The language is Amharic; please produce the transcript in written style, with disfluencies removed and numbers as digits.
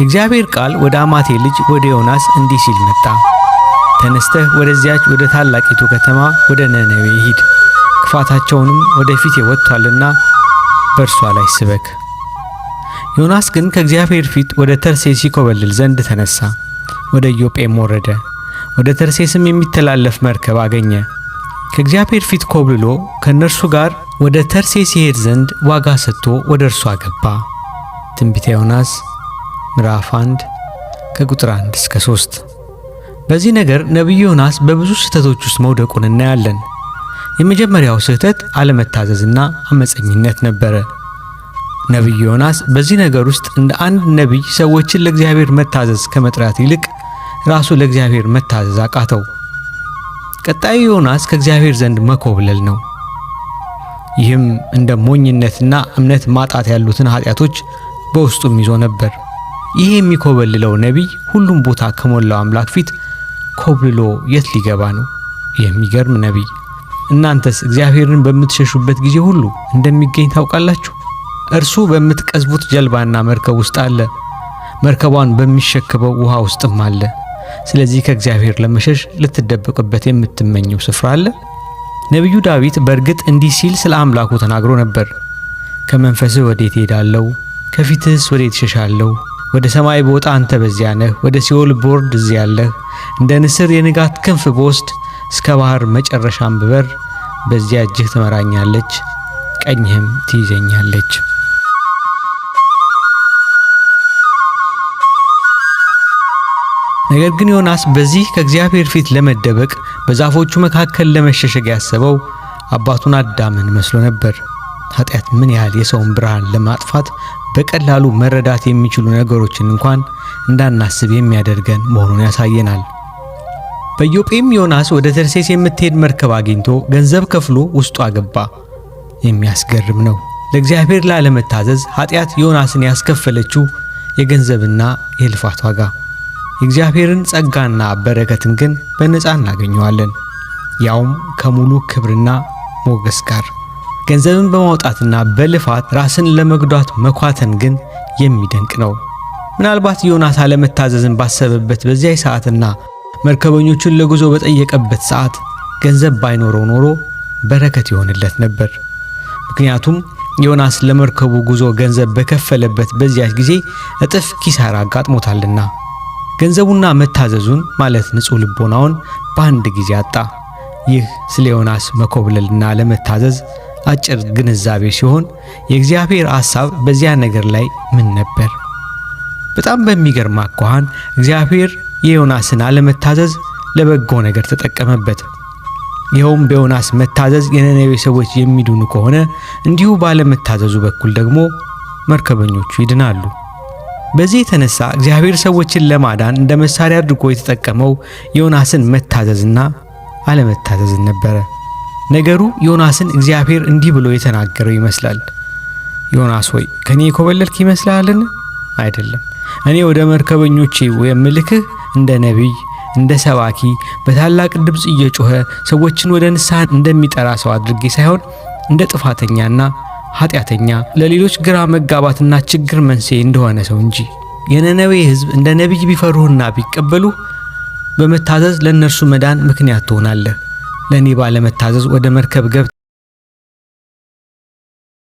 የእግዚአብሔር ቃል ወደ አማቴ ልጅ ወደ ዮናስ እንዲህ ሲል መጣ። ተነስተህ ወደዚያች ወደ ታላቂቱ ከተማ ወደ ነነዌ ሂድ፣ ክፋታቸውንም ወደፊት ወጥቷልና በእርሷ ላይ ስበክ። ዮናስ ግን ከእግዚአብሔር ፊት ወደ ተርሴስ ይኮበልል ዘንድ ተነሳ። ወደ ኢዮጴም ወረደ። ወደ ተርሴስም የሚተላለፍ መርከብ አገኘ። ከእግዚአብሔር ፊት ኮብልሎ ከእነርሱ ጋር ወደ ተርሴስ ይሄድ ዘንድ ዋጋ ሰጥቶ ወደ እርሷ ገባ። ትንቢተ ዮናስ ምዕራፍ 1 ከቁጥር 1 እስከ 3። በዚህ ነገር ነቢዩ ዮናስ በብዙ ስህተቶች ውስጥ መውደቁን እናያለን። የመጀመሪያው ስህተት አለመታዘዝና አመፀኝነት ነበረ። ነቢዩ ዮናስ በዚህ ነገር ውስጥ እንደ አንድ ነቢይ ሰዎችን ለእግዚአብሔር መታዘዝ ከመጥራት ይልቅ ራሱ ለእግዚአብሔር መታዘዝ አቃተው። ቀጣዩ ዮናስ ከእግዚአብሔር ዘንድ መኮብለል ነው። ይህም እንደ ሞኝነትና እምነት ማጣት ያሉትን ኃጢአቶች በውስጡም ይዞ ነበር። ይህ የሚኮበልለው ነቢይ ሁሉም ቦታ ከሞላው አምላክ ፊት ኮብልሎ የት ሊገባ ነው? የሚገርም ነቢይ። እናንተስ እግዚአብሔርን በምትሸሹበት ጊዜ ሁሉ እንደሚገኝ ታውቃላችሁ። እርሱ በምትቀዝቡት ጀልባና መርከብ ውስጥ አለ፣ መርከቧን በሚሸከበው ውሃ ውስጥም አለ። ስለዚህ ከእግዚአብሔር ለመሸሽ ልትደበቅበት የምትመኘው ስፍራ አለ? ነቢዩ ዳዊት በእርግጥ እንዲህ ሲል ስለ አምላኩ ተናግሮ ነበር። ከመንፈስህ ወዴት ሄዳለሁ? ከፊትህስ ወዴት እሸሻለሁ? ወደ ሰማይ ብወጣ አንተ በዚያ ነህ፣ ወደ ሲኦል ብወርድ እዚያ አለህ። እንደ ንስር የንጋት ክንፍ ብወስድ፣ እስከ ባህር መጨረሻም ብበር፣ በዚያ እጅህ ትመራኛለች፣ ቀኝህም ትይዘኛለች። ነገር ግን ዮናስ በዚህ ከእግዚአብሔር ፊት ለመደበቅ በዛፎቹ መካከል ለመሸሸግ ያሰበው አባቱን አዳምን መስሎ ነበር። ኃጢአት ምን ያህል የሰውን ብርሃን ለማጥፋት በቀላሉ መረዳት የሚችሉ ነገሮችን እንኳን እንዳናስብ የሚያደርገን መሆኑን ያሳየናል። በኢዮጴም ዮናስ ወደ ተርሴስ የምትሄድ መርከብ አግኝቶ ገንዘብ ከፍሎ ውስጡ አገባ። የሚያስገርም ነው። ለእግዚአብሔር ላለመታዘዝ ኃጢአት ዮናስን ያስከፈለችው የገንዘብና የልፋት ዋጋ። የእግዚአብሔርን ጸጋና በረከትን ግን በነፃ እናገኘዋለን፣ ያውም ከሙሉ ክብርና ሞገስ ጋር። ገንዘብን በማውጣትና በልፋት ራስን ለመጉዳት መኳተን ግን የሚደንቅ ነው። ምናልባት ዮናስ አለመታዘዝን ባሰበበት በዚያ ሰዓትና መርከበኞቹን ለጉዞ በጠየቀበት ሰዓት ገንዘብ ባይኖረው ኖሮ በረከት ይሆንለት ነበር። ምክንያቱም ዮናስ ለመርከቡ ጉዞ ገንዘብ በከፈለበት በዚያ ጊዜ እጥፍ ኪሳራ አጋጥሞታልና። ገንዘቡና መታዘዙን ማለት ንጹሕ ልቦናውን በአንድ ጊዜ አጣ። ይህ ስለ ዮናስ መኮብለልና ለመታዘዝ አጭር ግንዛቤ ሲሆን የእግዚአብሔር ሐሳብ በዚያ ነገር ላይ ምን ነበር? በጣም በሚገርም አኳኋን እግዚአብሔር የዮናስን አለመታዘዝ ለበጎ ነገር ተጠቀመበት። ይኸውም በዮናስ መታዘዝ የነነዌ ሰዎች የሚድኑ ከሆነ እንዲሁ ባለመታዘዙ በኩል ደግሞ መርከበኞቹ ይድናሉ። በዚህ የተነሳ እግዚአብሔር ሰዎችን ለማዳን እንደ መሳሪያ አድርጎ የተጠቀመው ዮናስን መታዘዝና አለመታዘዝን ነበረ። ነገሩ ዮናስን እግዚአብሔር እንዲህ ብሎ የተናገረው ይመስላል። ዮናስ ሆይ ከኔ የኮበለልክ ይመስልሃልን? አይደለም። እኔ ወደ መርከበኞቼ የምልክህ እንደ ነቢይ፣ እንደ ሰባኪ፣ በታላቅ ድምፅ እየጮኸ ሰዎችን ወደ ንስሐ እንደሚጠራ ሰው አድርጌ ሳይሆን እንደ ጥፋተኛና ኃጢአተኛ፣ ለሌሎች ግራ መጋባትና ችግር መንስኤ እንደሆነ ሰው እንጂ። የነነዌ ሕዝብ እንደ ነቢይ ቢፈሩህና ቢቀበሉህ በመታዘዝ ለእነርሱ መዳን ምክንያት ትሆናለህ። ለእኔ ባለመታዘዝ ወደ መርከብ ገብተህ